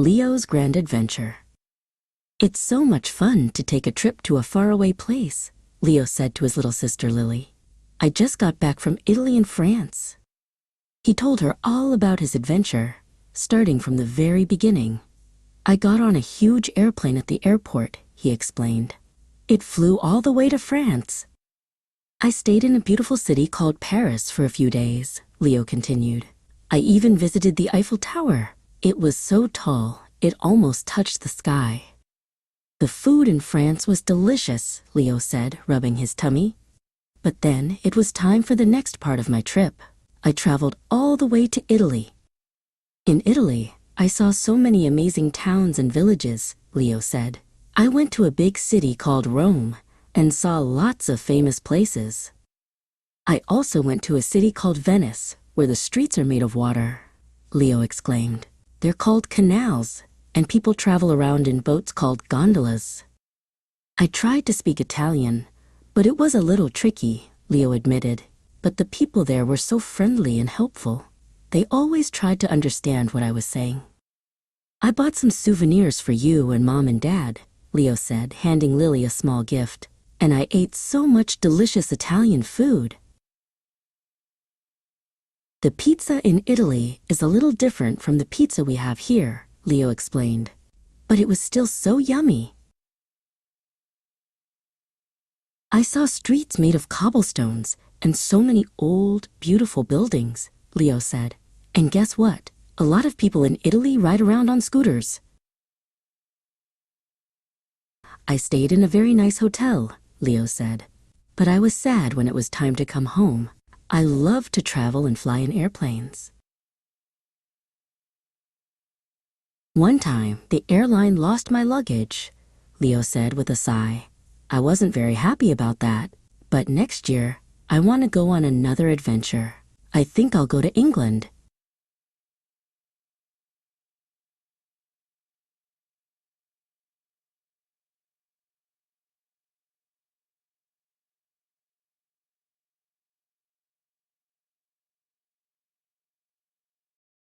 Leo's Grand Adventure. It's so much fun to take a trip to a faraway place, Leo said to his little sister Lily. I just got back from Italy and France. He told her all about his adventure, starting from the very beginning. I got on a huge airplane at the airport, he explained. It flew all the way to France. I stayed in a beautiful city called Paris for a few days, Leo continued. I even visited the Eiffel Tower. It was so tall, it almost touched the sky. The food in France was delicious, Leo said, rubbing his tummy. But then it was time for the next part of my trip. I traveled all the way to Italy. In Italy, I saw so many amazing towns and villages, Leo said. I went to a big city called Rome and saw lots of famous places. I also went to a city called Venice, where the streets are made of water, Leo exclaimed. They're called canals, and people travel around in boats called gondolas. I tried to speak Italian, but it was a little tricky, Leo admitted. But the people there were so friendly and helpful. They always tried to understand what I was saying. I bought some souvenirs for you and Mom and Dad, Leo said, handing Lily a small gift. And I ate so much delicious Italian food. The pizza in Italy is a little different from the pizza we have here, Leo explained. But it was still so yummy. I saw streets made of cobblestones and so many old, beautiful buildings, Leo said. And guess what? A lot of people in Italy ride around on scooters. I stayed in a very nice hotel, Leo said. But I was sad when it was time to come home. I love to travel and fly in airplanes. One time, the airline lost my luggage, Leo said with a sigh. I wasn't very happy about that, but next year, I want to go on another adventure. I think I'll go to England.